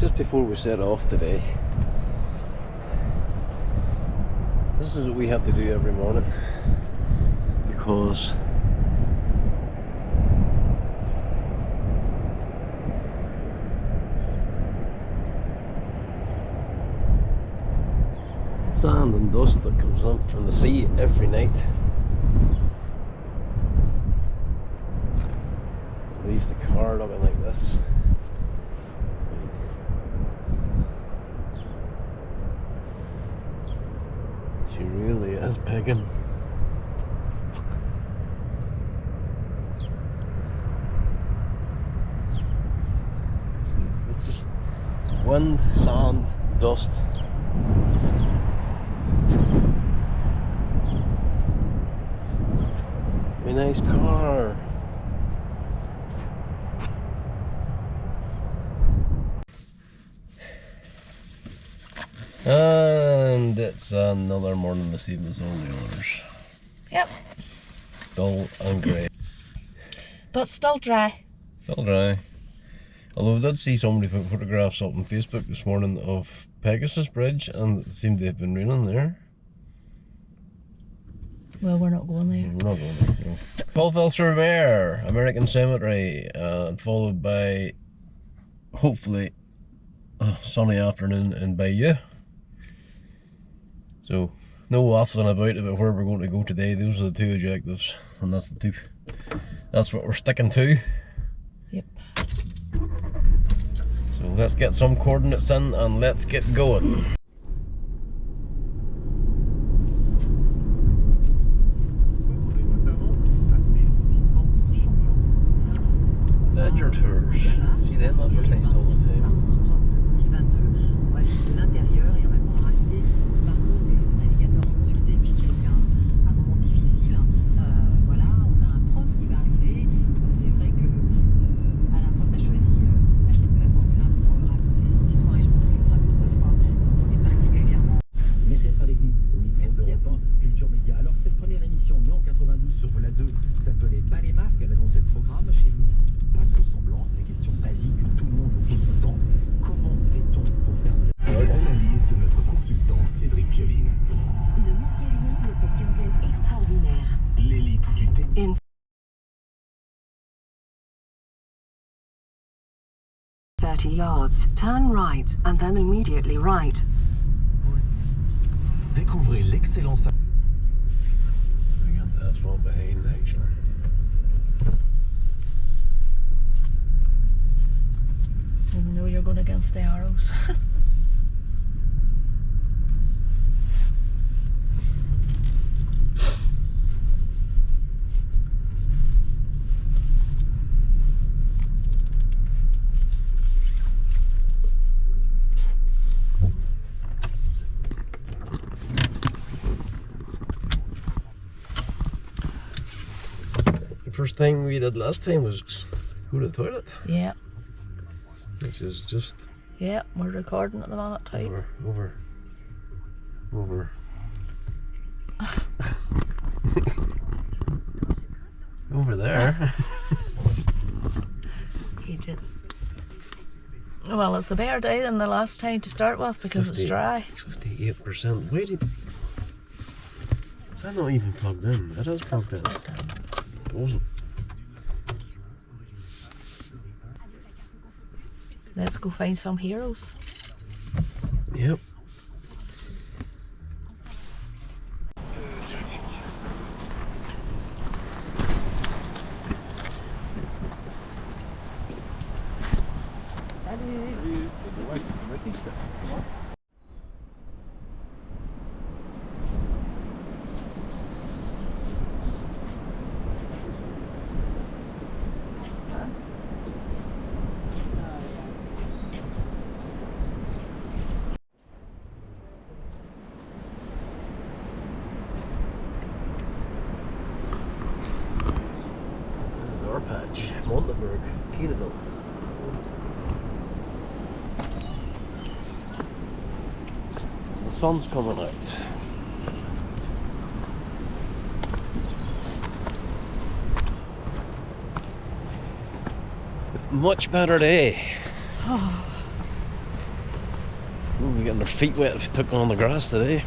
just before we set off today. This is what we have to do every morning because sand and dust that comes up from the sea every night leaves the car looking like this. She really is picking. See, it's just wind, sand, dust. A nice car. And it's another morning the same as all the others. Yep. Dull and grey. But still dry. Still dry. Although I did see somebody put photographs up on Facebook this morning of Pegasus Bridge and it seemed to have been raining there. Well, we're not going there. We're not going there, no. Colville-sur-Mer, American Cemetery, followed by, hopefully, a sunny afternoon in Bayeux. So, no waffling about where we're going to go today. Those are the two objectives, and that's what we're sticking to. Yep. So let's get some coordinates in and let's get going. Ledger tours. See them advertised all the time. In 30 yards, turn right and then immediately right. Découvrez l'excellence. We got that one behind actually. Even though you're going against the arrows. First thing we did last time was go to the toilet. Yeah. Which is just... Yeah, we're recording at the minute, tight. Over. Over there. Agent. Well, it's a better day than the last time to start with because it's dry. 58%. Why did... Is that not even plugged in? It is plugged in. It wasn't. Let's go find some heroes. Yep. Patch, Monteberg, Cathedral. The sun's coming out. Much better day. We'll be getting their feet wet if we took on the grass today.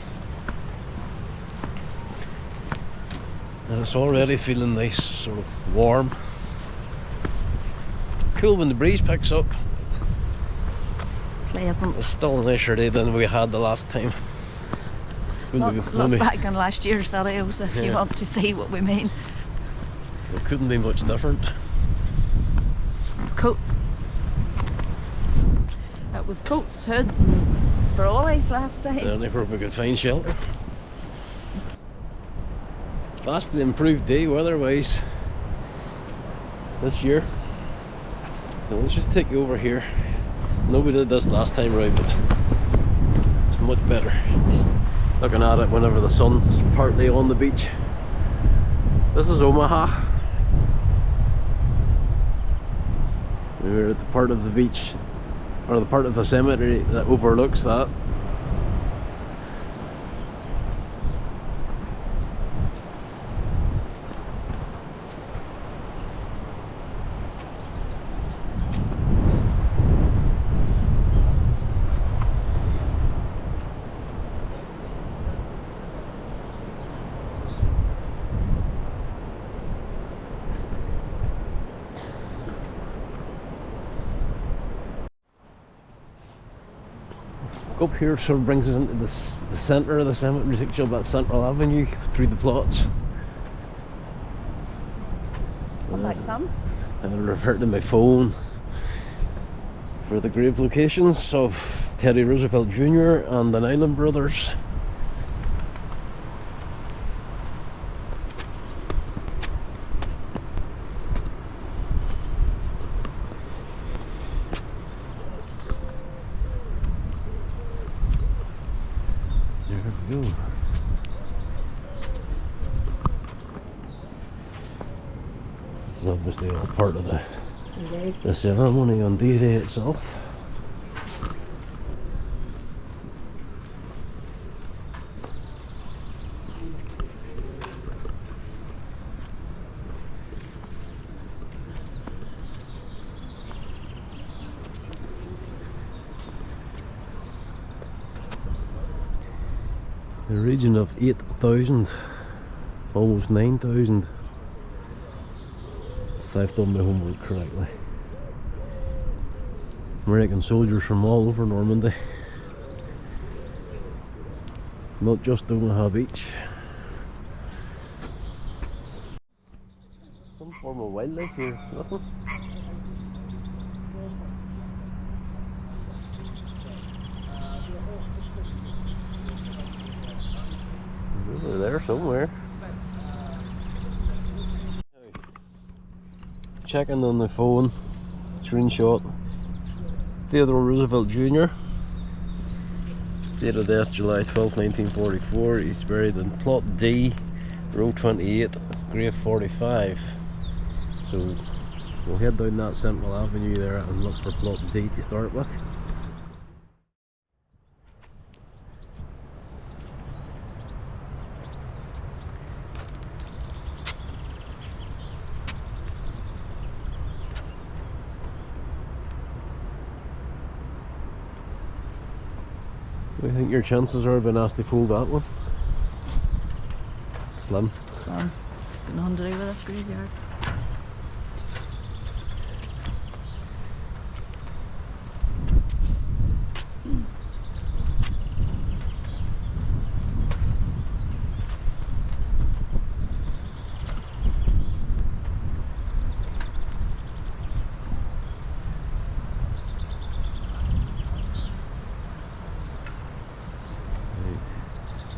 And it's already feeling nice, sort of warm. Cool when the breeze picks up. Pleasant. It's still a nicer day than we had the last time. Look back on last year's videos if you want to see what we mean. It couldn't be much different. It was coats, hoods and brollies last time. Certainly where we could find shelter. Vastly improved day weather-wise this year. Now let's just take you over here. No, we did this last time round, but it's much better. Just looking at it whenever the sun's partly on the beach. This is Omaha. We're at the part of the beach, or the part of the cemetery that overlooks that. Up here sort of brings us into the centre of the cemetery, takes you up that central avenue through the plots. I'd like some. I'll revert to my phone for the grave locations of Teddy Roosevelt Jr. and the Nyland brothers. There we go. This is obviously all part of the ceremony on D-Day itself. The region of 8,000, almost 9,000, if I've done my homework correctly. American soldiers from all over Normandy, not just Omaha Beach. Some form of wildlife here, listen. Over there somewhere. Checking on the phone, screenshot. Theodore Roosevelt Jr. Date of death July 12, 1944. He's buried in plot D, row 28, grave 45. So we'll head down that central avenue there and look for plot D to start with. What do you think your chances are of being asked to fold that one? Slim. Got nothing to do with this graveyard.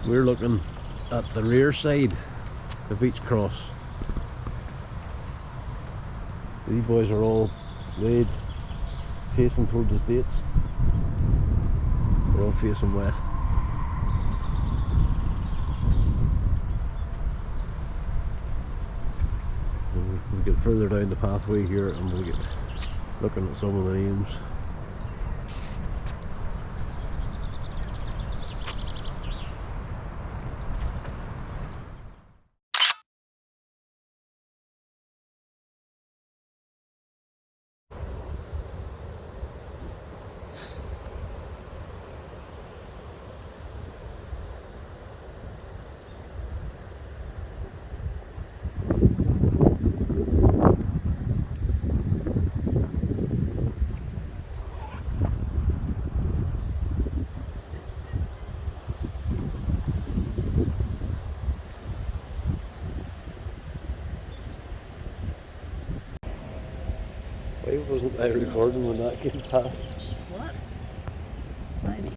We're looking at the rear side of each cross. These boys are all laid facing towards the States. They're all facing west. We'll get further down the pathway here and we'll get looking at some of the names. Why wasn't I recording when that came past? What? Maybe.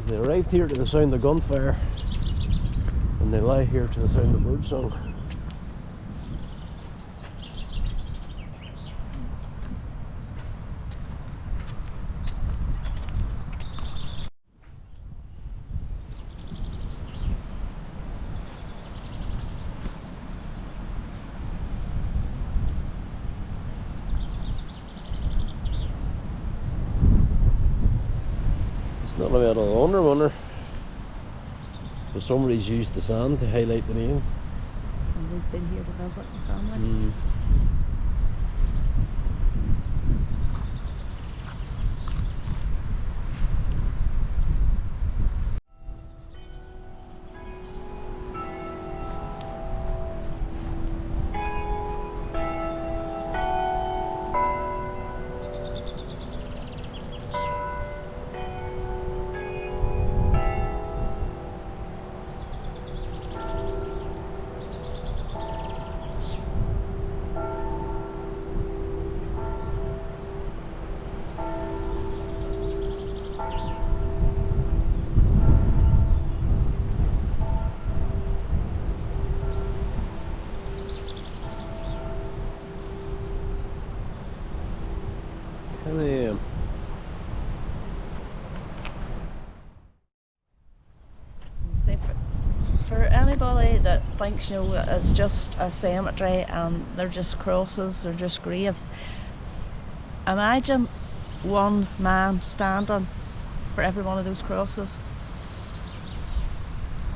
They arrived here to the sound of gunfire, and they lie here to the sound of birdsong. It's not a metal wonder, but somebody's used the sand to highlight the name. Somebody's been here to visit the family. See, for anybody that thinks, you know, it's just a cemetery and they're just crosses, they're just graves, imagine one man standing for every one of those crosses.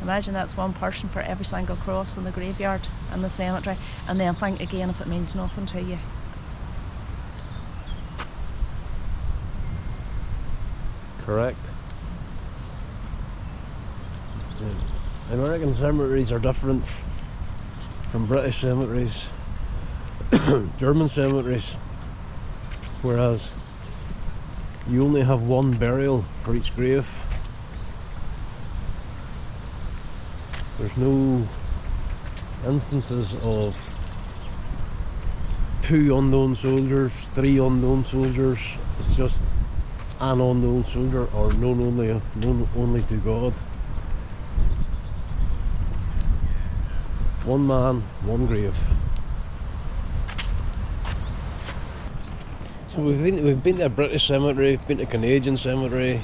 Imagine that's one person for every single cross in the graveyard and the cemetery, and then think again if it means nothing to you. Correct. American cemeteries are different from British cemeteries, German cemeteries, whereas you only have one burial for each grave. There's no instances of 2 unknown soldiers, 3 unknown soldiers. It's just an unknown soldier, or known only to God. One man, one grave. So we've been to a British cemetery, been to a Canadian cemetery,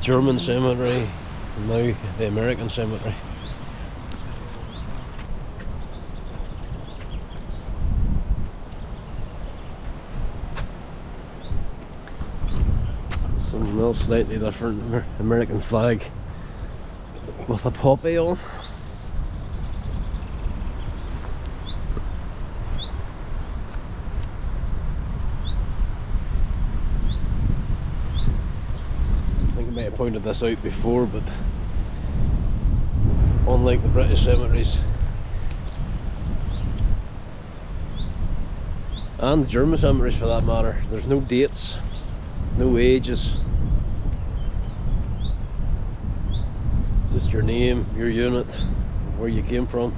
German cemetery, and now the American cemetery. Something else slightly different, American flag with a poppy on. I have pointed this out before, but unlike the British cemeteries and the German cemeteries for that matter, there's no dates, no ages, just your name, your unit, where you came from.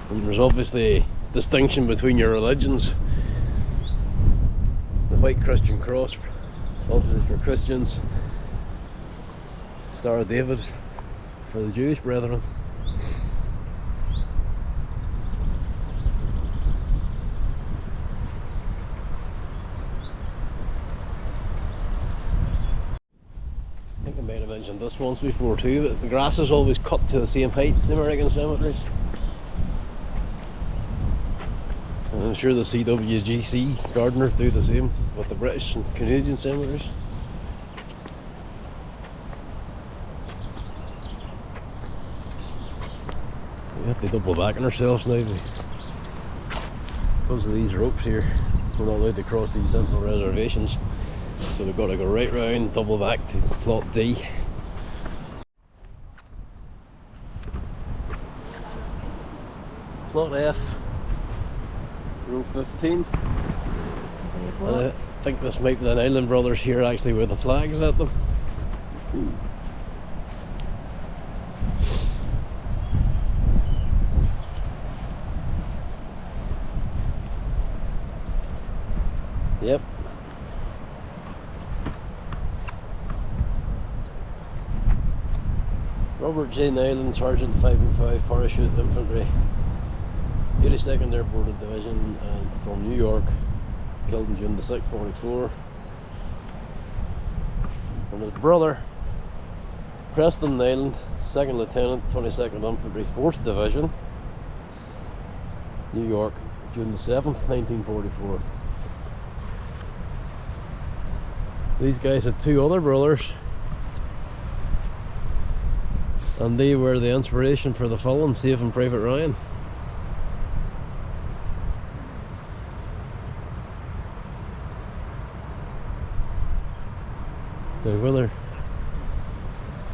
And there's obviously a distinction between your religions. The white Christian cross, obviously for Christians, Star of David for the Jewish brethren. I think I might have mentioned this once before too, but the grass is always cut to the same height in the American cemeteries. And I'm sure the CWGC gardeners do the same with the British and Canadian cemeteries. We have to double back on ourselves now. because of these ropes here, we're not allowed to cross these central reservations, so we've got to go right round, double back to plot D. Plot F, row 15. I think this might be the Island Brothers here, actually, with the flags at them. Yep. Robert J. Nyland, Sergeant 505 Parachute Infantry, 82nd Airborne Division, from New York, killed in June the 6th, 44. And his brother, Preston Nyland, 2nd Lieutenant, 22nd Infantry, 4th Division, New York, June the 7th, 1944. These guys had two other brothers, and they were the inspiration for the film Saving Private Ryan. Now whether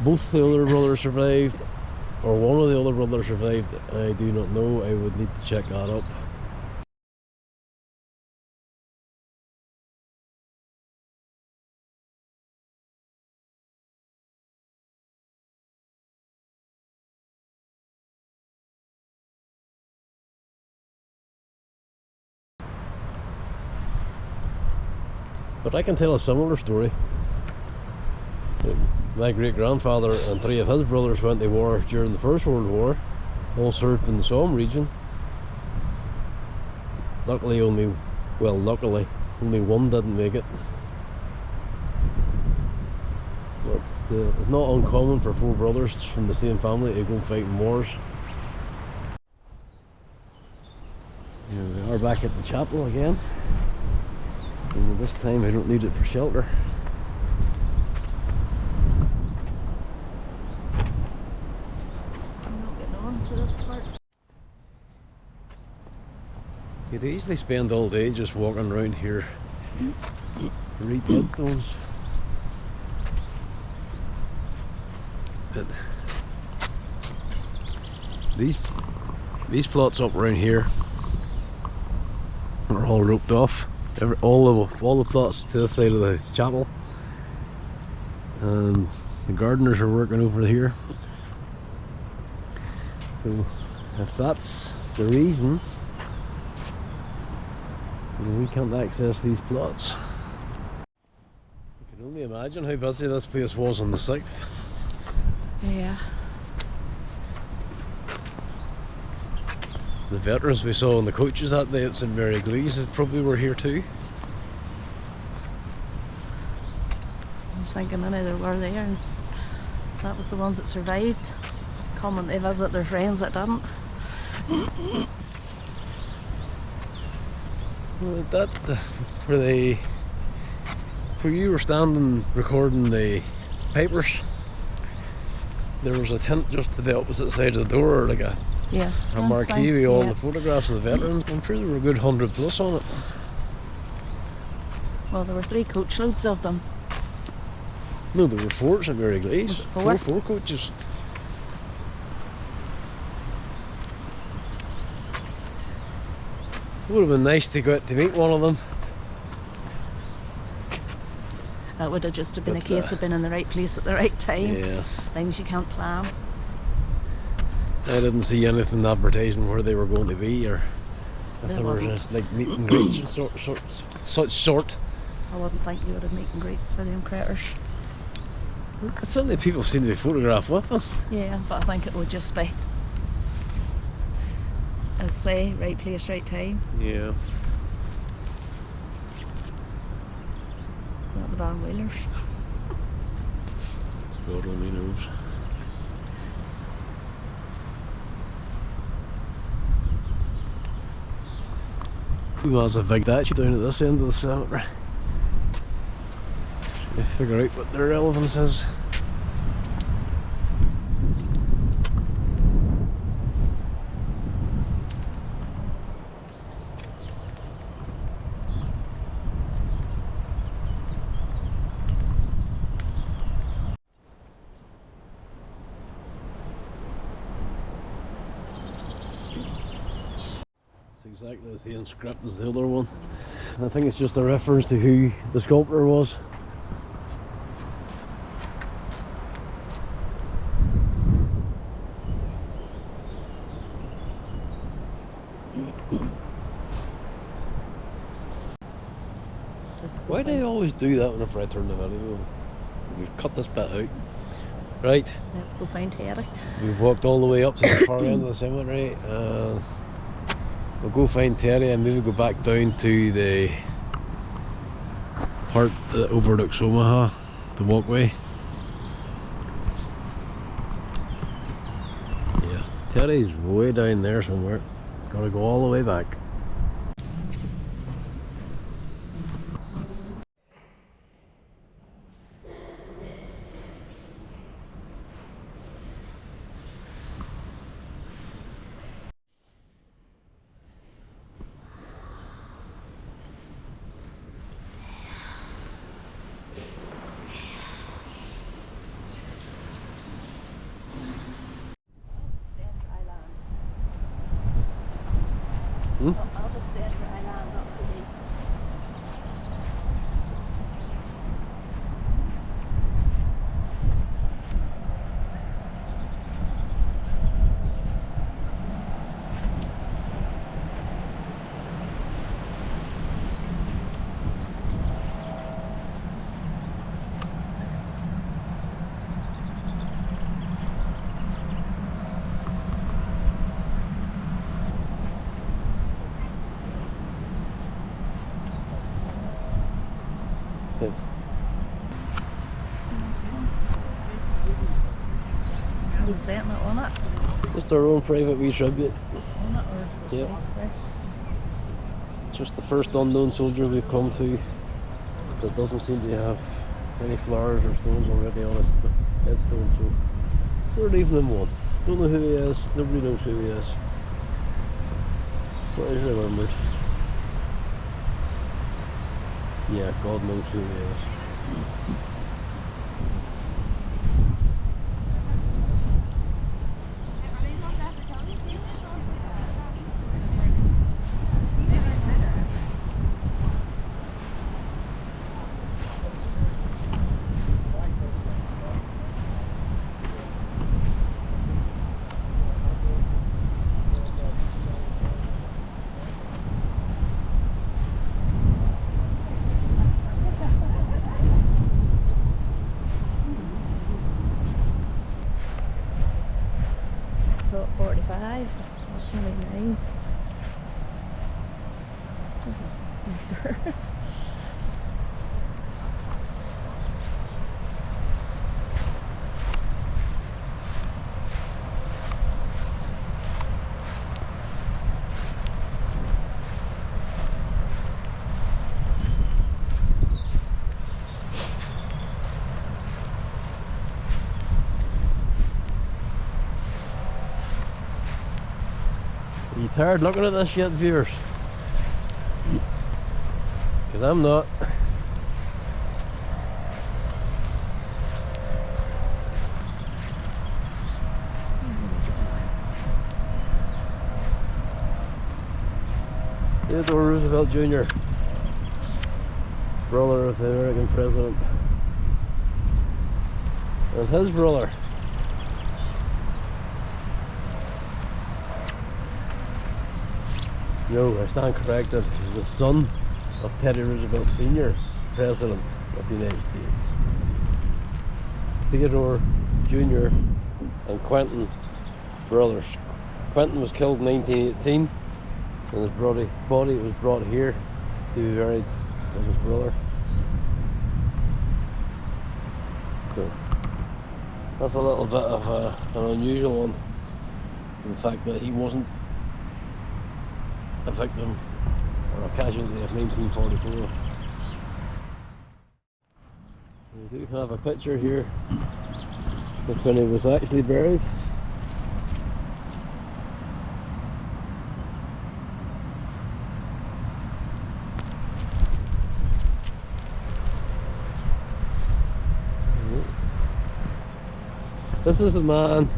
both the other brothers survived or one of the other brothers survived, I do not know. I would need to check that up. But I can tell a similar story. My great-grandfather and three of his brothers went to war during the First World War, all served in the Somme region. Luckily only one didn't make it. But it's not uncommon for four brothers from the same family to go fight in wars. Here we are back at the chapel again. And this time I don't need it for shelter. I'm not getting on to this part. You'd easily spend all day just walking around here to read headstones. But these plots up around here are all roped off. All the plots to this side of the chapel, and the gardeners are working over here. So if that's the reason, then we can't access these plots. You can only imagine how busy this place was on the 6th. Yeah. The veterans we saw on the coaches that day at St Mary Glees probably were here too. I'm thinking many there were there, and that was the ones that survived, coming to visit their friends that didn't. Well, where you were standing recording the papers, there was a tent just to the opposite side of the door, like a marquee with all the photographs of the veterans. I'm sure there were a good 100 plus on it. Well, there were 3 coachloads of them. No, there were 4 at St Mary Glees. Was it 4? Four coaches. It would have been nice to go out to meet one of them. It would have just been a case of being in the right place at the right time. Yeah. Things you can't plan. I didn't see anything advertising where they were going to be, or if there were just like meet and greets and such sort. I wouldn't think you would have meet and greets for them critters. Certainly people seem to be photographed with them. Yeah, but I think it would just be, as say, right place, right time. Yeah. Is that the Van Wheelers? God only knows. Who has a big statue down at this end of the cemetery? Trying to figure out what their relevance is. It's exactly the same script as the other one. I think it's just a reference to who the sculptor was. Why do I always do that whenever I turn the video? We've cut this bit out. Right. Let's go find Terry. We've walked all the way up to the far end of the cemetery. We'll go find Terry and maybe go back down to the part that overlooks Omaha, the walkway. Yeah, Terry's way down there somewhere. Gotta go all the way back. I'll just stand where I land up today. I'm setting it on it. Just our own private wee tribute. On it or Yep. there. Just the first unknown soldier we've come to that doesn't seem to have any flowers or stones already on his headstone, so we're leaving him one. Don't know who he is, nobody knows who he is. But he's remembered. Yeah, God knows who he is. About 45. That's only 9. It's nicer. Are you tired looking at this yet, viewers? Because I'm not. Theodore Roosevelt Jr., brother of the American president, and his brother. No, I stand corrected. He's the son of Teddy Roosevelt Sr., President of the United States. Theodore Jr. and Quentin, brothers. Quentin was killed in 1918, and his body was brought here to be buried with his brother. So that's a little bit of an unusual one, in the fact that he wasn't a victim or a casualty of 1944. We do have a picture here of when he was actually buried. This is the man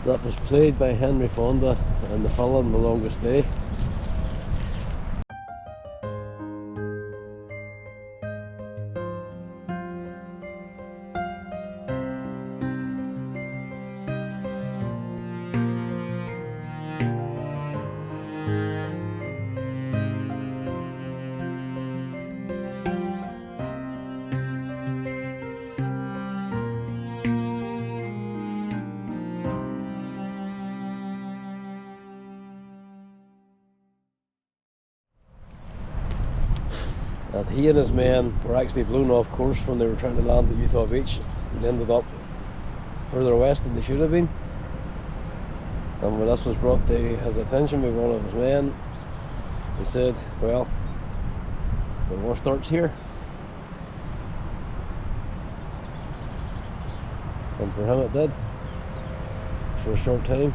that was played by Henry Fonda in the film The Longest Day. And he and his men were actually blown off course when they were trying to land at Utah Beach and ended up further west than they should have been. And when this was brought to his attention by one of his men, he said, well, the war starts here. And for him it did, for a short time.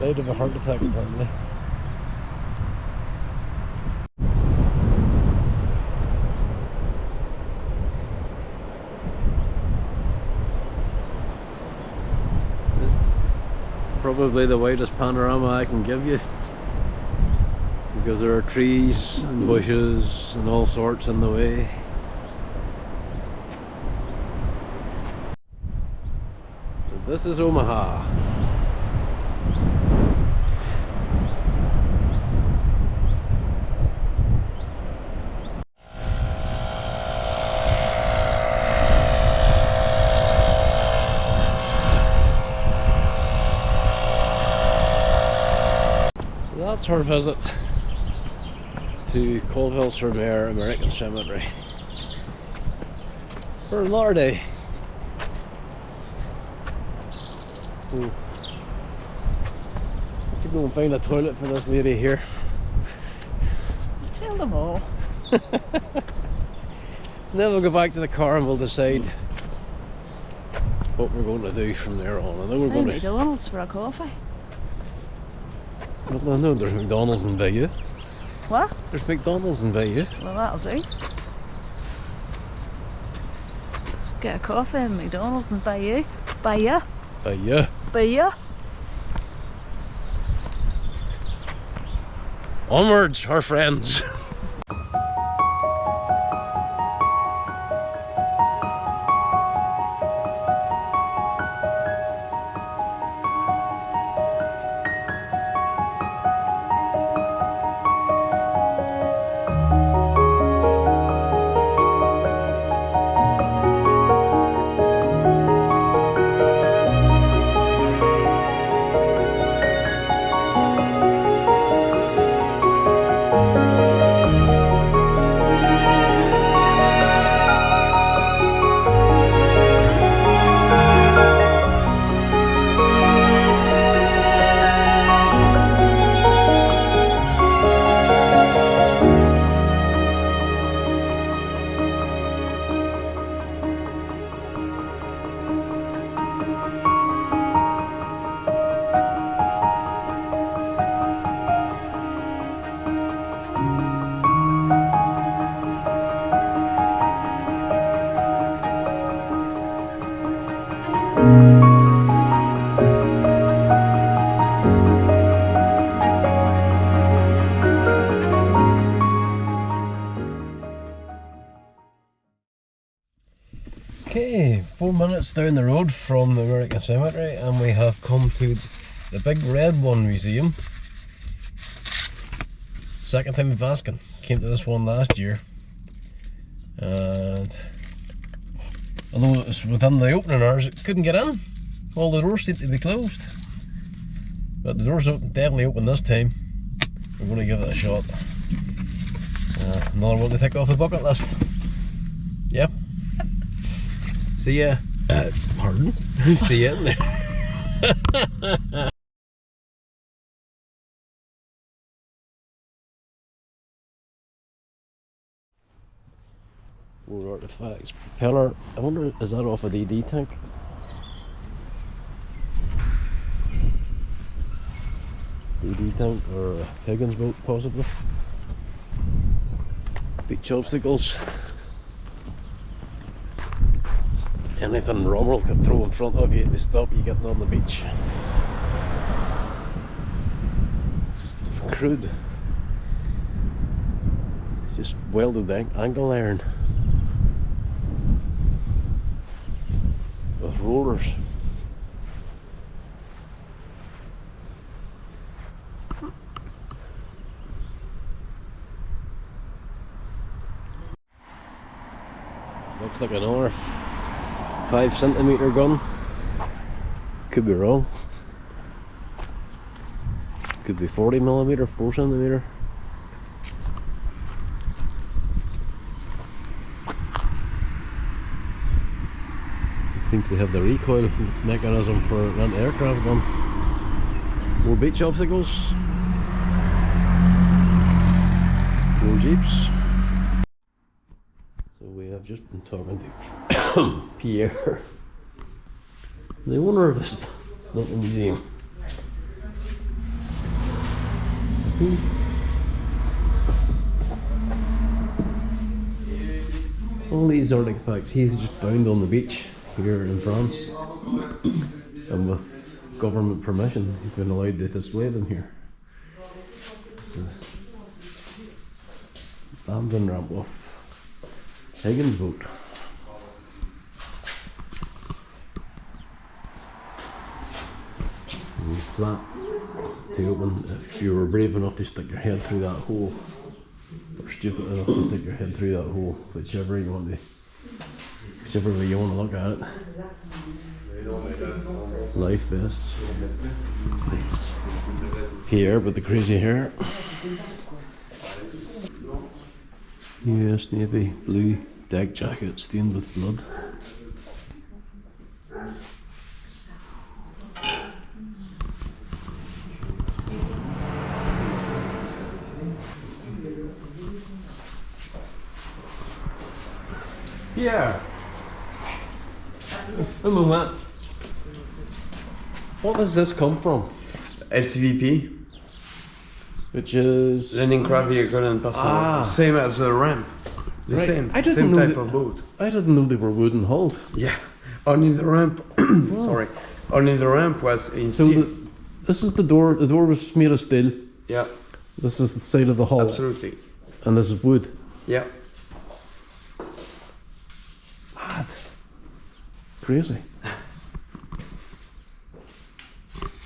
Died of a heart attack apparently. Probably the widest panorama I can give you, because there are trees and bushes and all sorts in the way. So this is Omaha. That's our visit to Colville-sur-Mer American Cemetery for another day. Have to go and find a toilet for this lady here. You tell them all. Then we'll go back to the car and we'll decide what we're going to do from there on. I know we're going to McDonald's for a coffee. No, there's McDonald's in Bayeux. What? There's McDonald's in Bayeux. Well, that'll do. Get a coffee in McDonald's in Bayeux. Bayeux. Bayeux. Bayeux. Onwards, our friends. Okay, 4 minutes down the road from the American Cemetery and we have come to the Big Red One Museum. Second time we've asking. Came to this one last year. And although it was within the opening hours, it couldn't get in. All the doors seemed to be closed. But the doors definitely open this time. We're going to give it a shot. Another one to tick off the bucket list. Yep. See ya. Pardon? See ya in there. More artifacts. Propeller. I wonder, is that off a DD tank? DD tank or a Higgins boat, possibly. Beach obstacles. anything rubble could throw in front of you to stop you getting on the beach. It's crude. It's just welded angle iron with rollers. Looks like another 5cm gun. Could be wrong. Could be 40mm, 4cm. Seems to have the recoil mechanism for an anti-aircraft gun. More beach obstacles. More jeeps. So we have just been talking to Pierre, the owner of this little museum. All these artifacts he's just found on the beach here in France, and with government permission he's been allowed to display them here. It's a landing ramp off Higgins boat. And flat to open if you were brave enough to stick your head through that hole, or stupid enough to stick your head through that hole, whichever way you want to look at it. Life vest. Nice. Pierre with the crazy hair. US Navy blue deck jacket stained with blood. Pierre! A moment. What does this come from? SVP. Which is Landing craft vehicle and personal. Same as a ramp. The Right. same. I didn't Same know type that- of boat. I didn't know they were wooden hulled. Yeah. Only the ramp. Sorry. Only the ramp was in So steel. this is the door. The door was made of steel. Yeah. This is the side of the hull, Absolutely. and this is wood. Yeah. Mad. Crazy.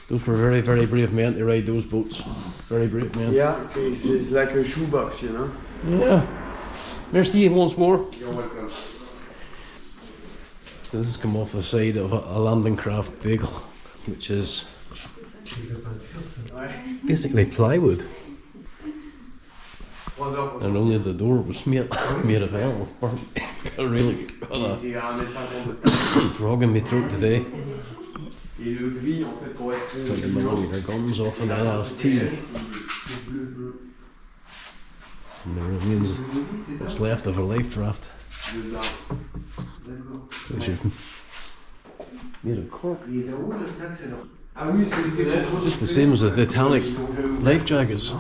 Those were very, very brave men to ride those boats. Very brave men. Yeah. It's like a shoebox, you know. Yeah. Merci once more. You're welcome. This has come off the side of a landing craft vehicle, which is basically plywood. And only the door was made of hell. Really got a frog in my throat today. Put the millimeter guns off an LST. And the remains what's left of a life raft, which is made of cork. Just the same as the Titanic life jackets.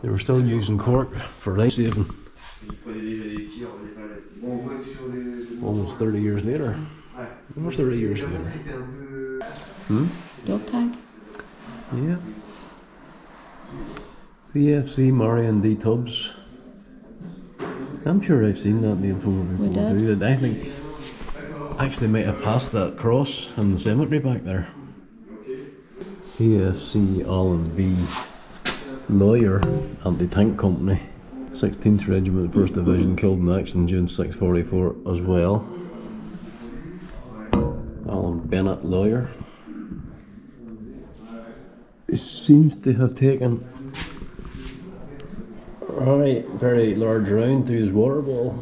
They were still using cork for life saving. Almost 30 years later. Almost 30 years later. Dog tag. Yeah. VFC Marion D Tubbs. I'm sure I've seen that name somewhere before too. I think actually might have passed that cross in the cemetery back there. VFC Alan B. Lawyer, Anti-Tank Company, 16th Regiment, 1st Division, killed in action June 644 as well. Alan Bennett, lawyer. He seems to have taken a very large round through his water ball.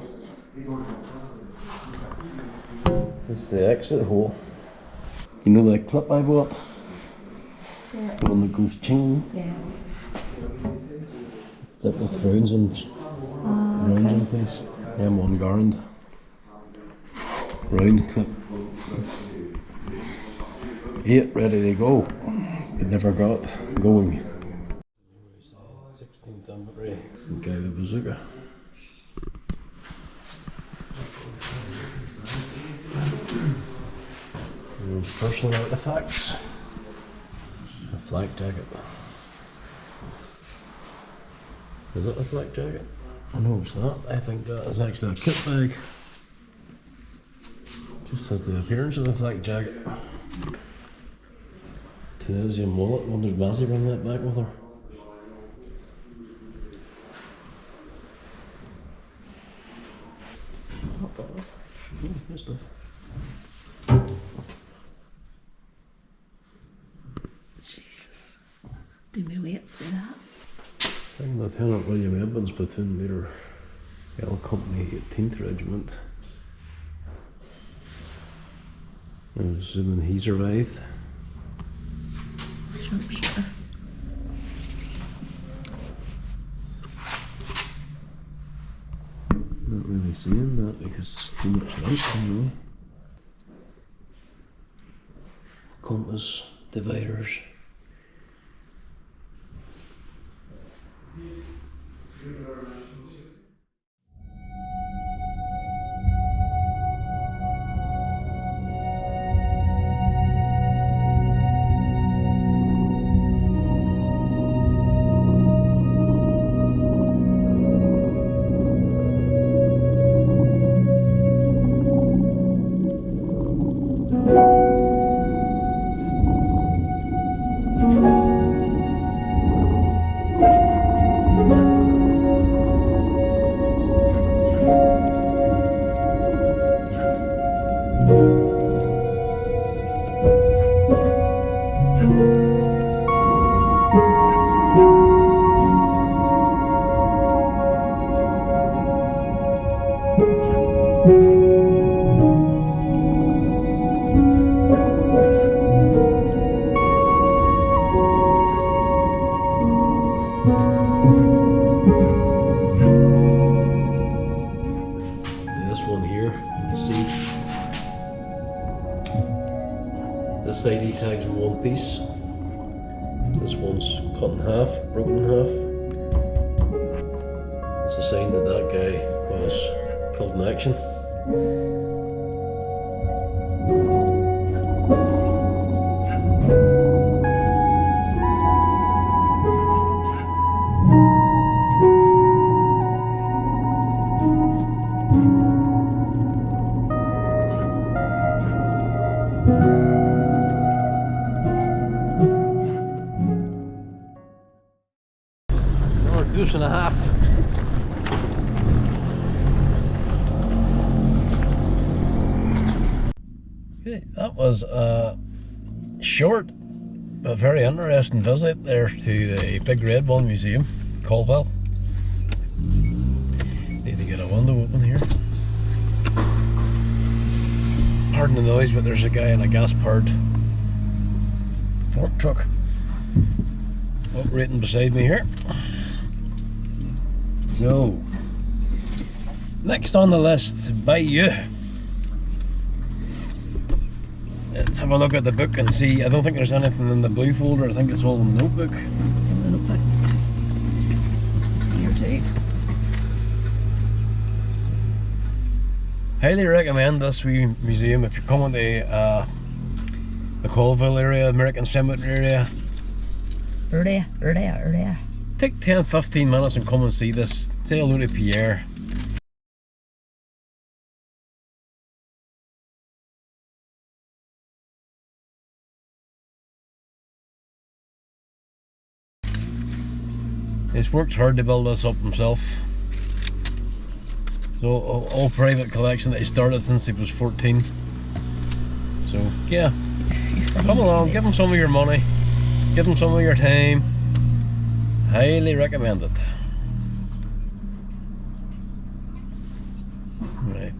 That's the exit hole. You know that clip I bought? Yeah. The one that goes ching? Yeah. It's up with rounds and rounds in place. M1 Garand. Round clip. 8 ready to go. It never got going. 16th Infantry. Guy with bazooka. personal artifacts. A flak jacket. Is it a flak jacket? I know it's not. I think that is actually a kit bag. Just has the appearance of a flak jacket. Tunisian wallet. Wonder if Mazzy bring that back with her. Good stuff. Jesus. Do me weights with that. Second Lieutenant William Evans, platoon leader, L Company 18th Regiment. I'm assuming he survived. Sure. Not really seeing that because too much light, you know. Compass, dividers. This ID tag's in one piece. This one's cut in half, broken in half. It's a sign that that guy was killed in action. Deuce and a half. Okay, that was a short but very interesting visit there to the Big Red One Museum, Colville. Need to get a window open here. Pardon the noise, but there's a guy in a gas-powered work truck operating beside me here. So, next on the list, Bayeux. Let's have a look at the book and see. I don't think there's anything in the blue folder. I think it's all in the notebook. In the notebook. It's here too. Highly recommend this wee museum if you're coming to the Colville area, American Cemetery area. Take 10-15 minutes and come and see this. Say hello to Pierre. He's worked hard to build this up himself. So all private collection that he started since he was 14. So yeah, come along, give him some of your money, give him some of your time. Highly recommend it. Right.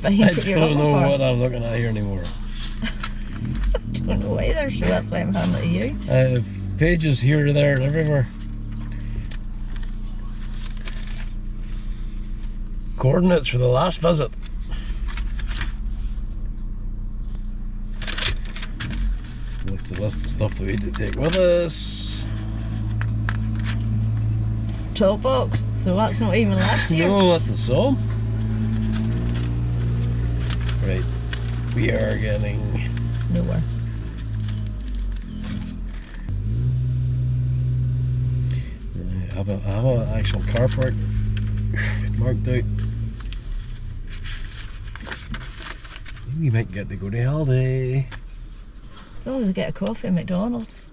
I don't know what I'm looking at here anymore. I don't know either, so that's why I'm handing it to you. Pages here, there, and everywhere. Coordinates for the last visit. That's the list of stuff that we need to take with us. Toolbox, so that's not even last year. No, that's the sum. Right, we are getting nowhere. I have an actual car park marked out. We might get to go to holiday. As long as I get a coffee at McDonald's.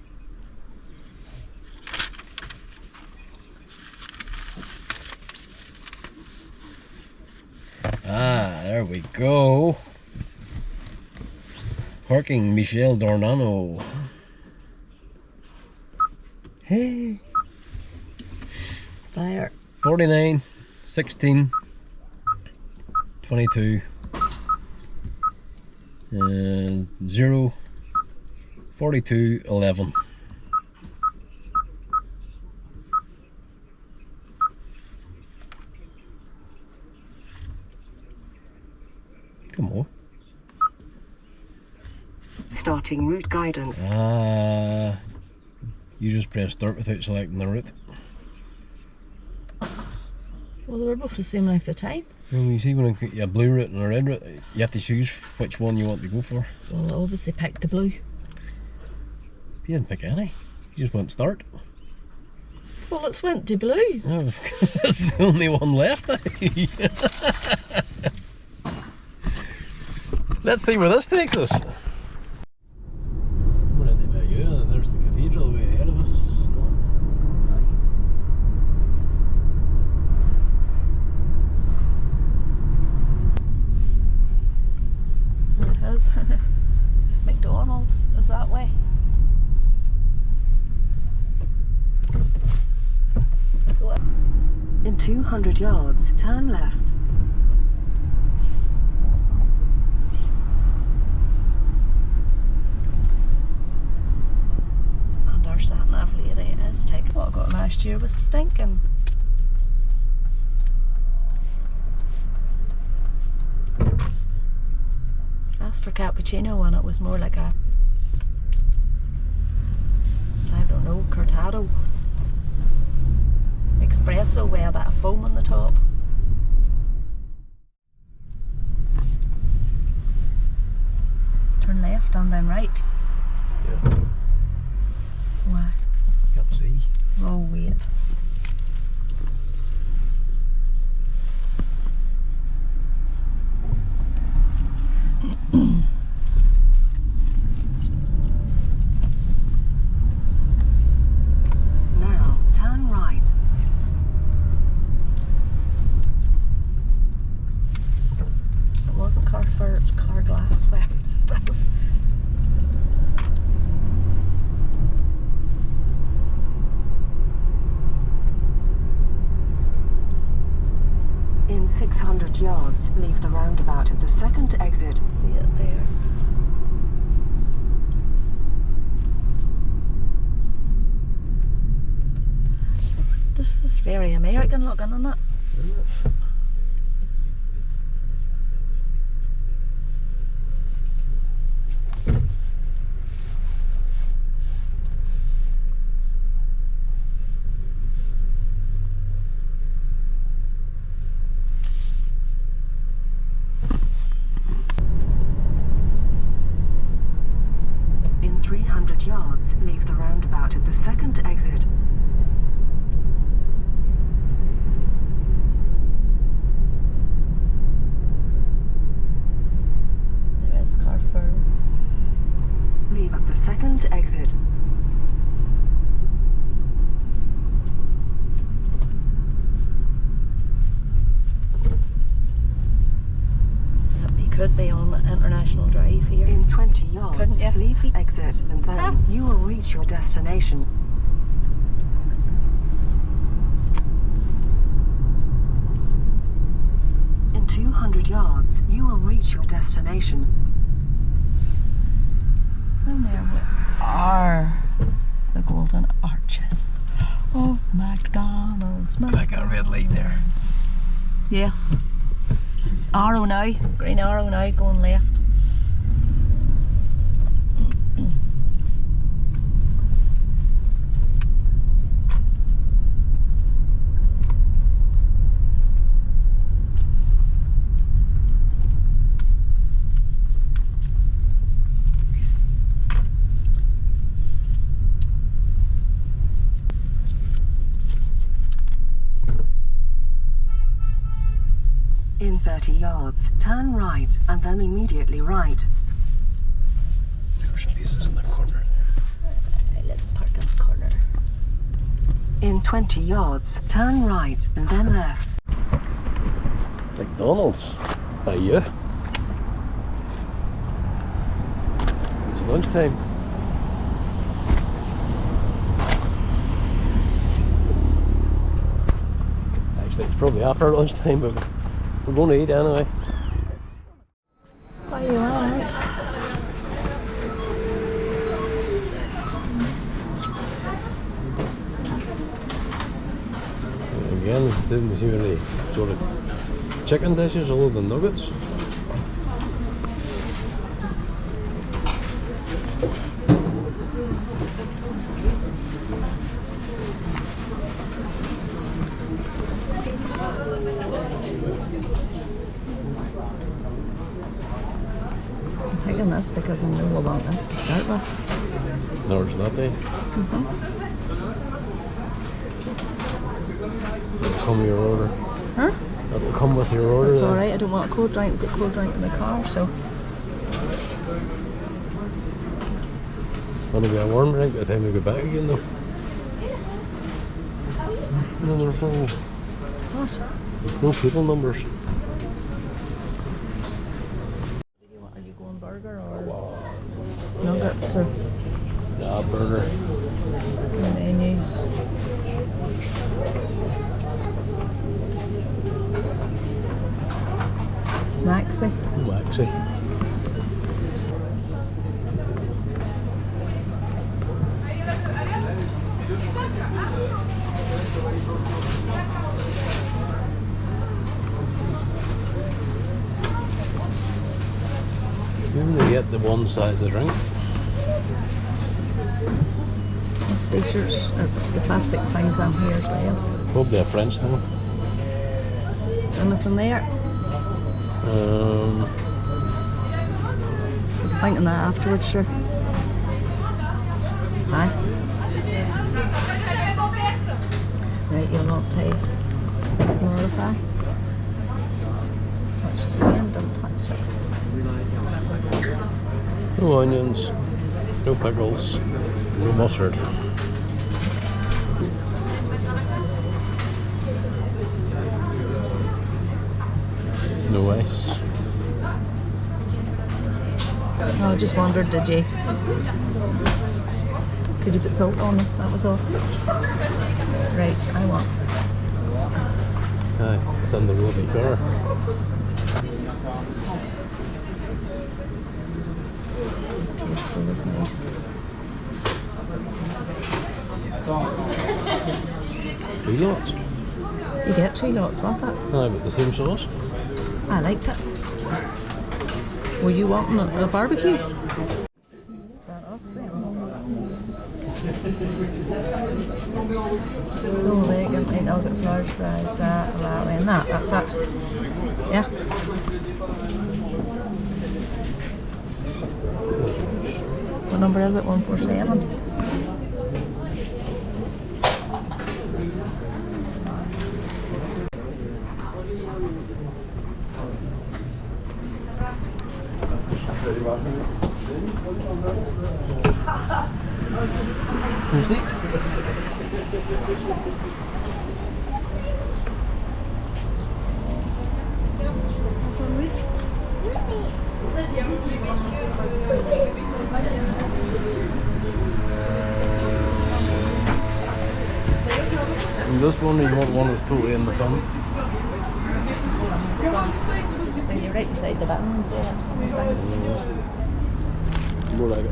Ah, there we go. Parking Michel Dornano. Hey. Bayeux. 49, 16, 22, and 0, 42, 11. Come on. Starting route guidance. Ah, you just press start without selecting the route. Well, they were both the same length of time. Well, you see when I get you a blue route and a red route, you have to choose which one you want to go for. Well, I obviously picked the blue. You didn't pick any. You just went start. Well, let's went to blue. Oh, because that's the only one left. Let's see where this takes us. We're into Bayeux, and there's the cathedral way ahead of us. There it is. McDonald's is that way. So In 200 yards, turn left. and our sat nav lady is taking what I got last year was stinking. Asked for cappuccino and it was more like a, I don't know, cortado. Espresso with a bit of foam on the top. Turn left and then right. Yeah. Why? Can't see. Oh wait. Now, turn right. It wasn't car glass where it is. In 600 yards, leave the roundabout at the second exit. See it there. This is very American looking, isn't it? In 300 yards, leave the roundabout at the second exit. There is Carrefour. Leave at the second exit. Yep, you could be on International Drive here. In 20 yards, Couldn't you? leave the exit and then Ah. you will reach your destination. In 200 yards, you will reach your destination. And there we are. The golden arches of McDonald's. I got a red light there. Yes. Arrow now. Green arrow now going left. 30 yards, turn right and then immediately right. There's spaces in the corner. Right, let's park in the corner. In 20 yards, turn right and then left. McDonald's. Bayeux. It's lunchtime. Actually, it's probably after lunchtime, but we're going to eat anyway. What do you want? Again, it didn't see any sort of chicken dishes other than nuggets. I'm picking this because I know I want this to start with. There's that day. That'll come with your order. Huh? That'll come with your order. That's then. alright, I don't want a cold drink, but cold drink in the car, so. Gonna be a warm drink by the time we go back again though. No, there's What? no people numbers. Are you going burger or nuggets or Nah, burger. menus? Maxi? Waxy. You only get the one size of drink. The speakers, it's the plastic things on here as well. Probably a French thing. Anything there? Um, Thinking that afterwards, sure. Aye. Right, you'll want to modify. Touch it again, don't touch it. no onions, no pickles, no mustard. No ice. Oh, I just wondered, did you? Could you put salt on them? That was all. Right, I want. Aye, it's in the bloody car. Taste was nice. 2 lots. You get 2 lots with it. Aye, but the same sauce. I liked it. Were you wanting a barbecue? Is that us then? No bacon, 8 nuggets, large fries, that, and that. That's it. Yeah. What number is it? 147? You see? And this one, you want one that's totally in the sun. When you're right beside the buttons there. More like it.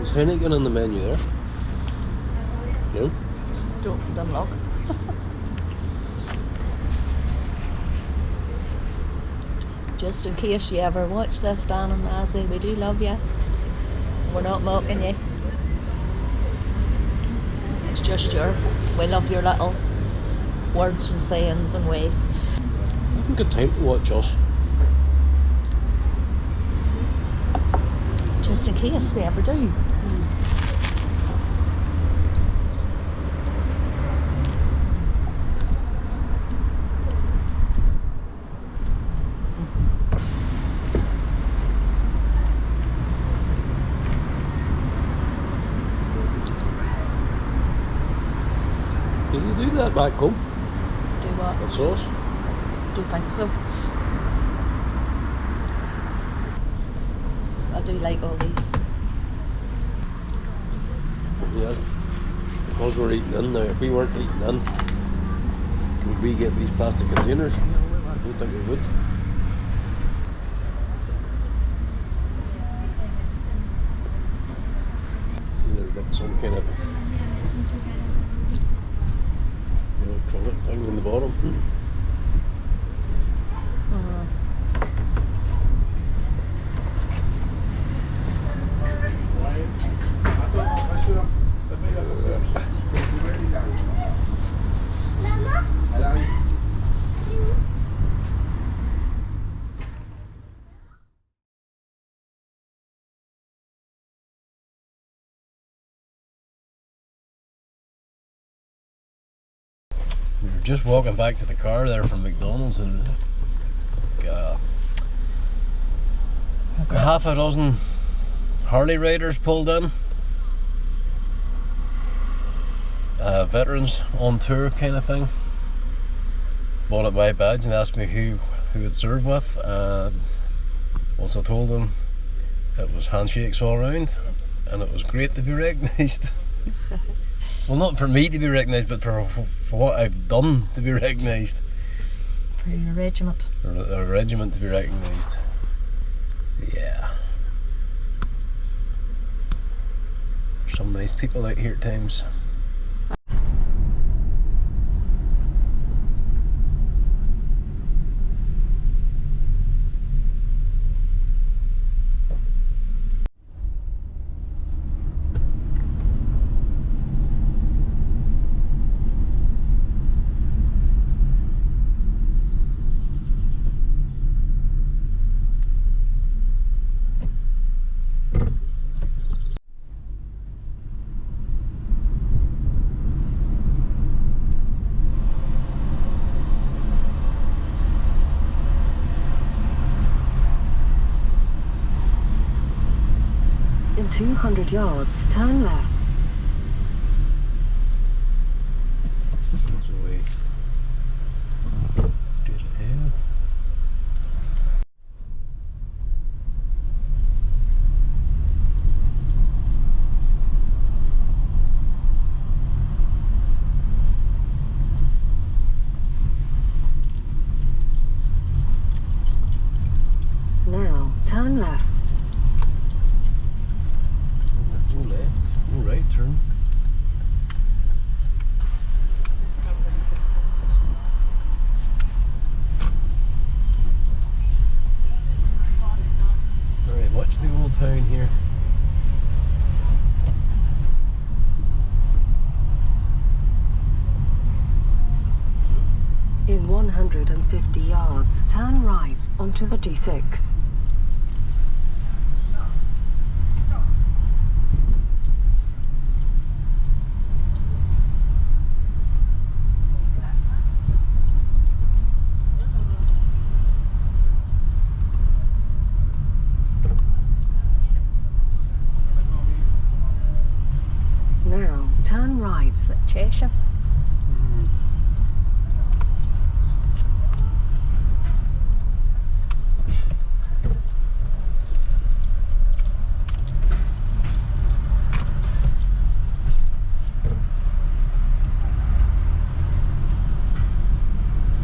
Is Heineken on the menu there? No? Don't unlock. Just in case you ever watch this, Dan and Mazzy, we do love you. We're not mocking you. It's just we love your little words and sayings and ways. I haven't got time to watch us. Just in case they ever do. Did you do that back home? Do what? That sauce? Don't think so. I do like all these. Yeah. Because we're eating in now. If we weren't eating in, would we get these plastic containers? I don't think we would. See, there's like some kind of electronic thing in the bottom. We were just walking back to the car there from McDonald's, and half a dozen Harley riders pulled in. Veterans on tour kind of thing. Bought up my badge and asked me who had served with. Once I told them it was handshakes all around, and it was great to be recognised. Well, not for me to be recognised, but for what I've done to be recognised. For your regiment. For a regiment to be recognised. So, yeah. There's some nice people out here at times. In 200 yards, turn left. There's a way straight ahead. Now, turn left. Go left, go right, turn. Alright, watch the old town here. In 150 yards, turn right onto the D6. Now, turn right. It's like Cheshire.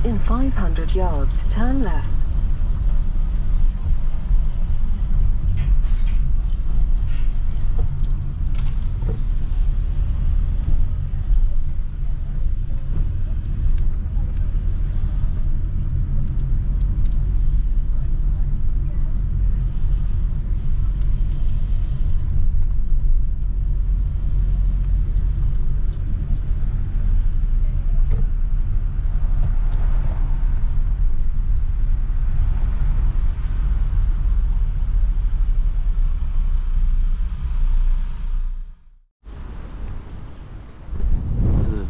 In 500 yards, turn left.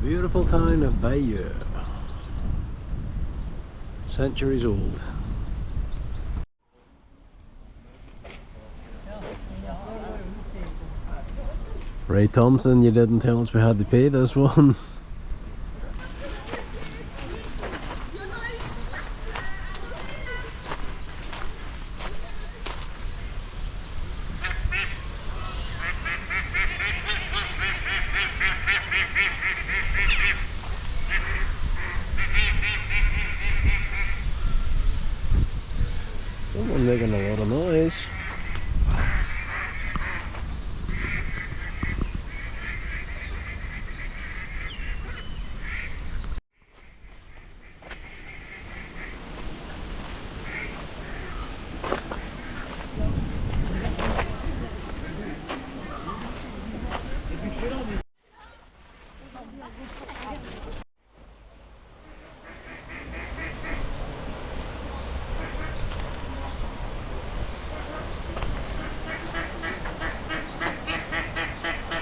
beautiful town of Bayeux. Centuries old. Ray Thompson, you didn't tell us we had to pay this one. Someone making a lot of noise.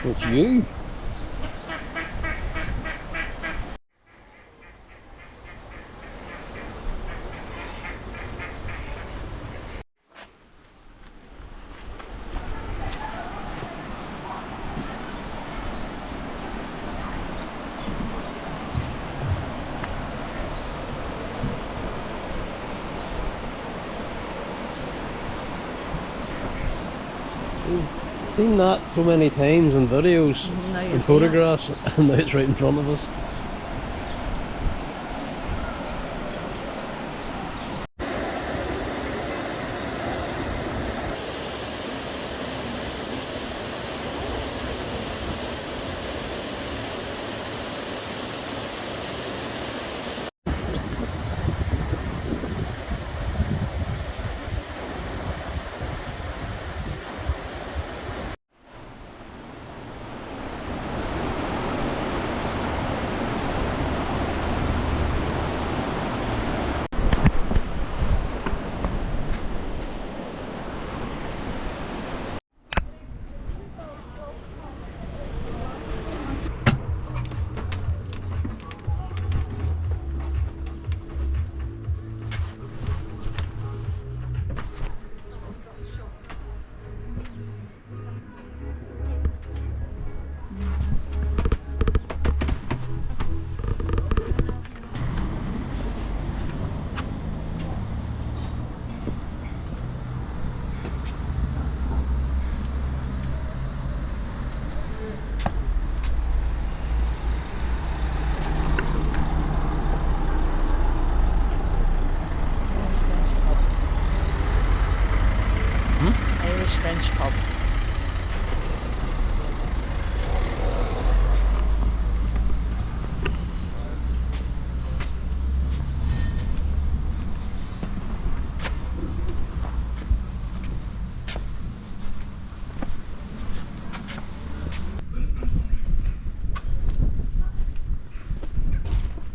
It's you. I've seen that so many times in videos and photographs, and now it's right in front of us. French pub.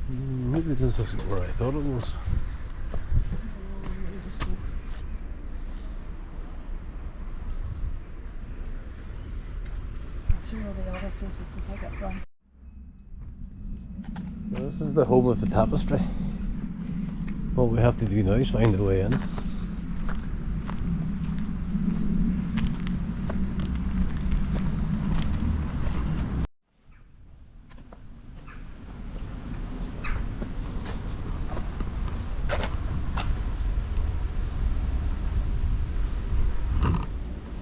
Maybe this isn't where I thought it was. So this is the home of the tapestry. All we have to do now is find a way in.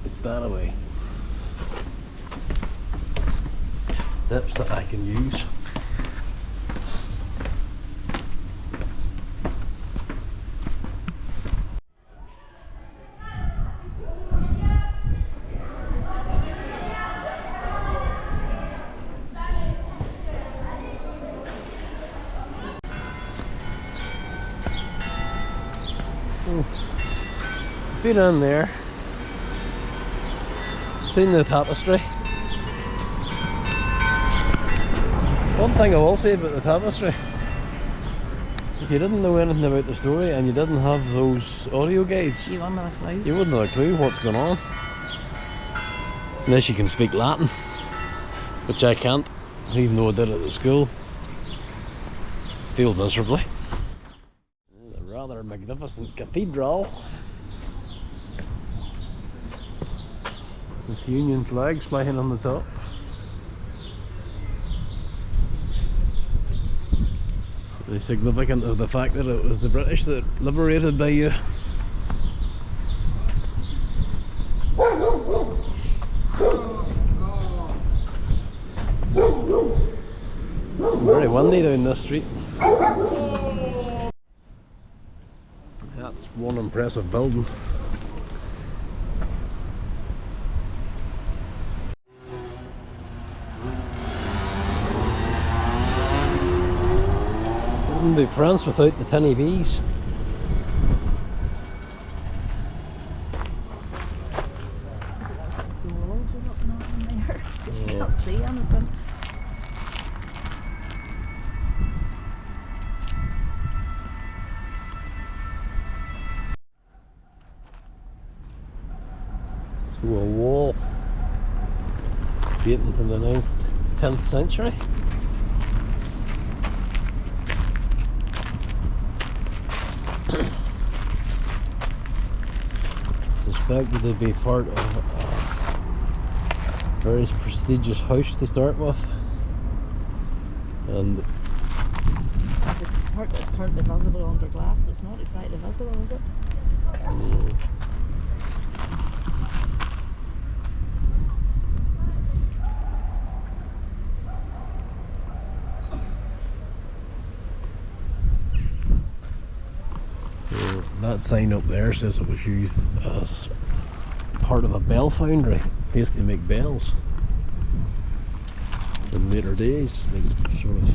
It's that away. Steps that I can use. Been in there, seen the tapestry. One thing I will say about the tapestry, if you didn't know anything about the story and you didn't have those audio guides, You wouldn't have a clue. you wouldn't have a clue what's going on. Unless you can speak Latin, which I can't. even though I did it at school. Failed miserably. A rather magnificent cathedral with Union flags flying on the top. Really significant of the fact that it was the British that liberated Bayeux. Very windy down this street. That's one impressive building. Wouldn't be France without the tinny bees. The walls are up and on there. You can't see anything. So a wall dating from the 9th, 10th century. Suspected to be part of a very prestigious house to start with, and The part that's currently visible under glass is not exactly visible, is it? that sign up there says it was used as part of a bell foundry, place to make bells in later days, like sort of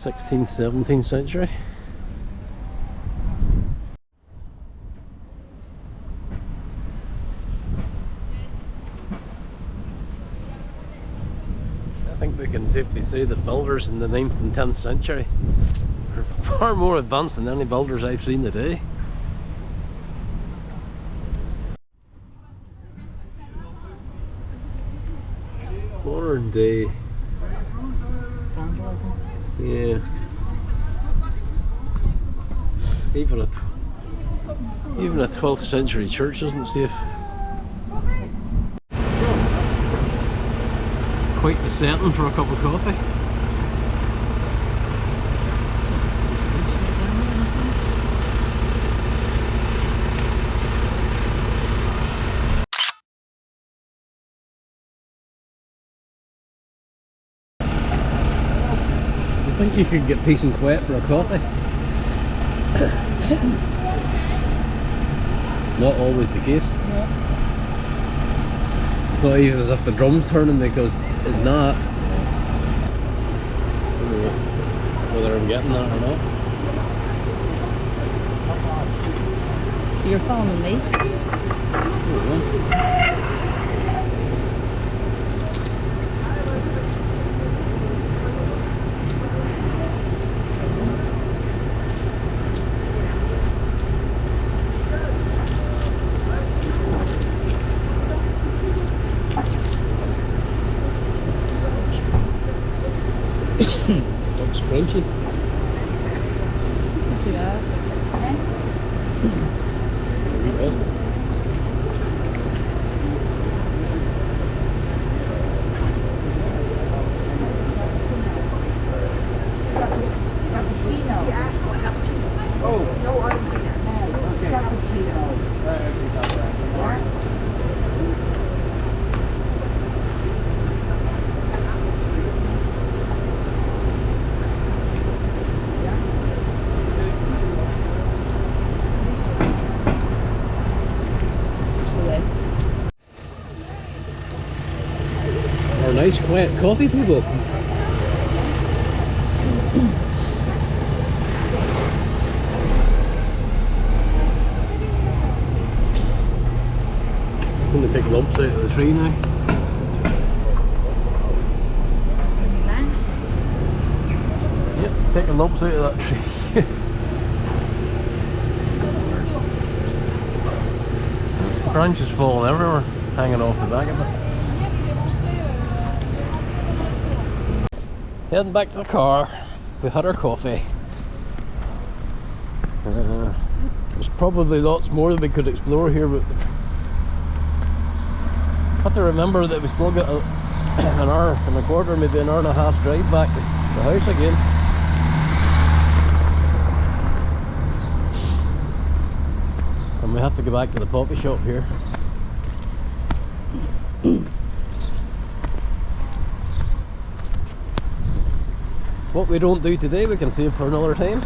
16th, 17th century. I think we can safely say the builders in the 9th and 10th century are far more advanced than any builders I've seen today. Modern day. Vandalism. Yeah. Even a 12th century church isn't safe. Quite the setting for a cup of coffee. I think you could get peace and quiet for a coffee. Not always the case. No. It's not even as if the drum's turning, because it's not. Whether I'm getting that or not. You're following me? Looks crunchy. Not too bad. Our nice quiet coffee table. I'm going to take lumps out of the tree now. Yep, taking lumps out of that tree. Branches falling everywhere, hanging off the back of it. Heading back to the car. We had our coffee. There's probably lots more that we could explore here, but have to remember that we still got an hour and a quarter, maybe an hour and a half drive back to the house again. And we have to go back to the poppy shop here. What we don't do today we can save for another time.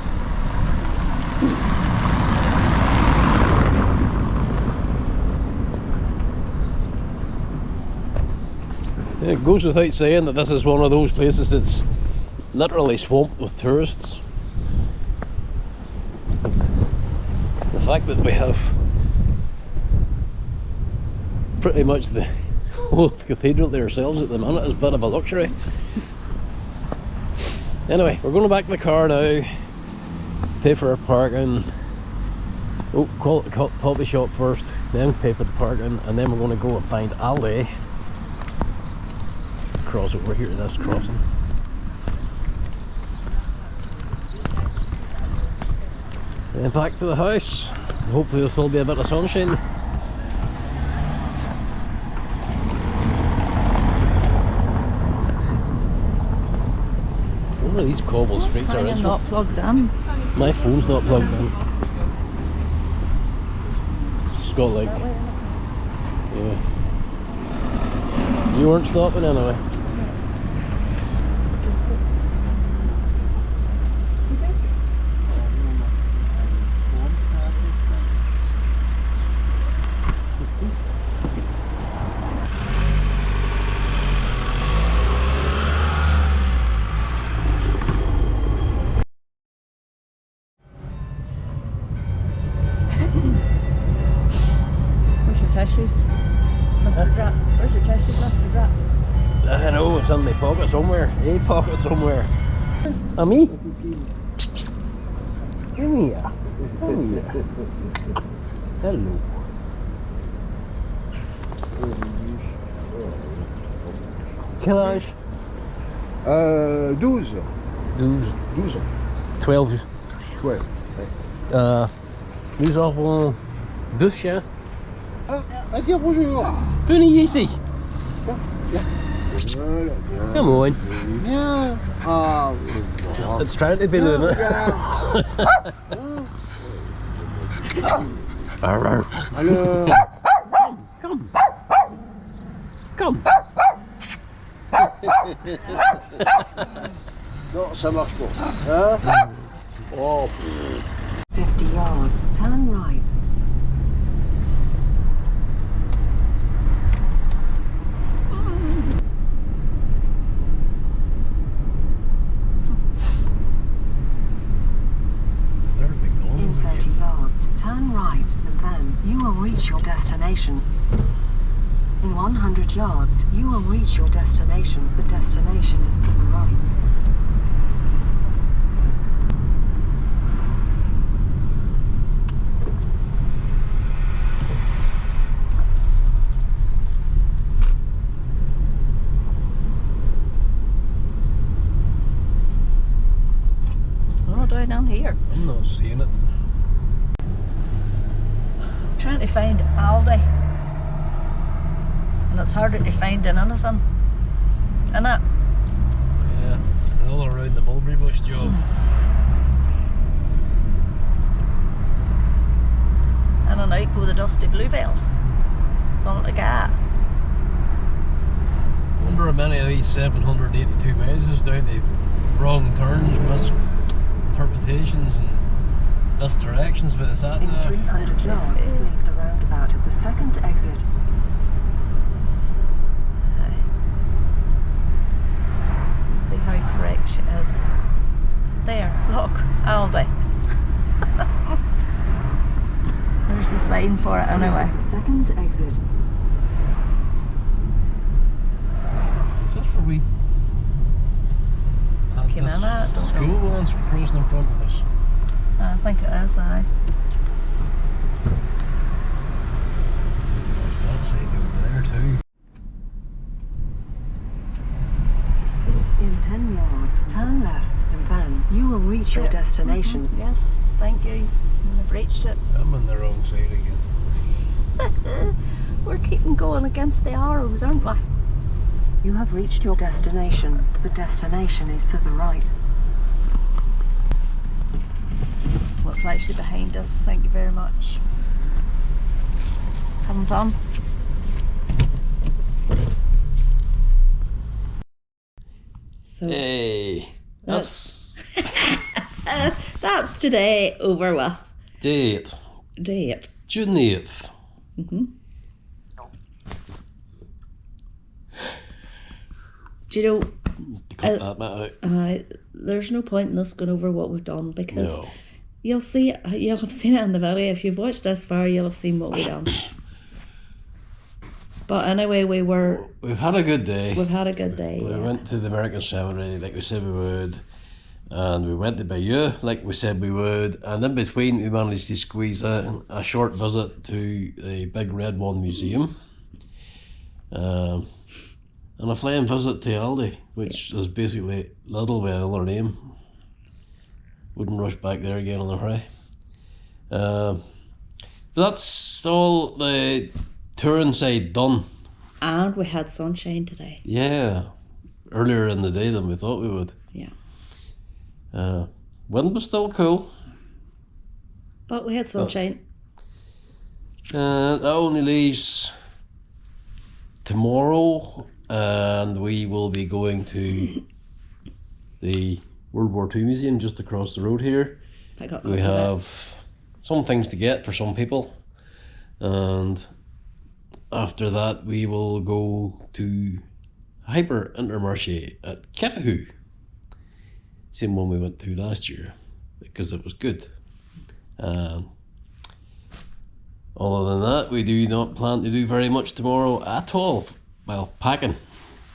It goes without saying that this is one of those places that's literally swamped with tourists. The fact that we have pretty much the whole cathedral to ourselves at the minute is a bit of a luxury. Anyway, we're going back to the car now, pay for our parking. Oh, call it the poppy shop first, then pay for the parking, and then we're going to go and find Aldi. Cross over here to this crossing. Then back to the house. Hopefully there'll still be a bit of sunshine. What are these cobble streets are? It's not plugged in. My phone's not plugged in. It's got like, yeah. You weren't stopping anyway. Where's your tissues, Mr. Drap? Where's your tissues, Mr. Drap? I know, it's in my pocket somewhere. A pocket somewhere. Me? Come here. Come here. Hello. Quel âge? 12. 12 ans. 12. 12. Nous avons 2 chiens. Ah, à dire bonjour. Venez ici. Viens. Voilà, bien. Come on. Viens. Ah, It's trying to be doing it. Alors, Come. Come. non, ça marche pas. Hein? Oh, 50 yards, turn right. In 30 yards, turn right, and then you will reach your destination. In 100 yards, you will reach your destination. The destination is to the right. Down here. I'm not seeing it. Trying to find Aldi, and it's harder to find than anything, isn't it? Yeah, all around the mulberry bush job. In and out go the dusty bluebells. That's all I got. I wonder how many of these 782 miles is down to wrong turns, misinterpretations and misdirections with the sat In nav. 300 yards, leave the roundabout at the second exit. See how correct she is. There, look, Aldi. There's the sign for it anyway. The second exit. Is this where we had Came in at, don't school know. once crossing in front of us? I think it is, aye. What's that say over there too? In 10 yards, reach your destination. Yes, thank you. I've reached it. I'm on the wrong side again. We're keeping going against the arrows, aren't we? You have reached your destination. The destination is to the right. What's actually behind us? Thank you very much. Having fun? So Hey, that's that's today over with. date. Date. June 8th. Do you Cut that bit out. know? There's no point in us going over what we've done because No. you'll have seen it in the video. If you've watched this far, you'll have seen what we've done. But anyway, We've had a good day. we've had a good day. We Yeah. went to the American Cemetery like we said we would, and we went to Bayeux like we said we would, and in between we managed to squeeze a short visit to the Big Red One Museum, and a flying visit to Aldi, which is basically Lidl with another name. Wouldn't rush back there again in a hurry. But that's all the touring side done. And we had sunshine today. Yeah, earlier in the day than we thought we would. Yeah. Wind was still cool. But we had sunshine. That only leaves tomorrow, and we will be going to the World War II Museum just across the road here. Pick up We couple have bits. some things to get for some people, and after that we will go to Hyper Intermarché at Cathedral. Same one we went to last year because it was good. Other than that, we do not plan to do very much tomorrow at all. Well, packing.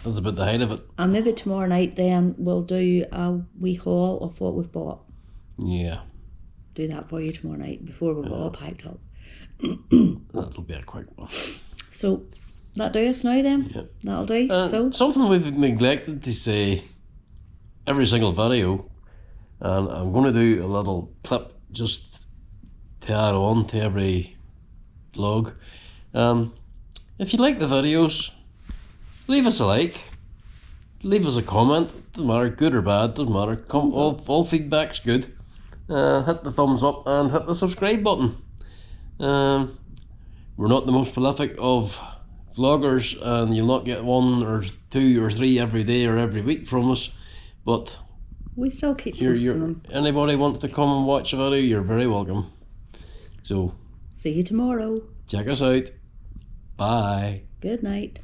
That's about the height of it. And maybe tomorrow night then we'll do a wee haul of what we've bought. Yeah, Do that for you tomorrow night before we've all packed up. that'll be a quick one. So that do us now then? Yep. That'll do. So Something we've neglected to say every single video, and I'm going to do a little clip just to add on to every vlog. If you like the videos, leave us a like, leave us a comment. Doesn't matter, good or bad, doesn't matter. All feedback's good. Hit the thumbs up and hit the subscribe button. We're not the most prolific of vloggers, and you'll not get 1 or 2 or 3 every day or every week from us, but we still keep posting them. anybody wants to come and watch a video, you're very welcome. So See you tomorrow. check us out. Bye. Good night.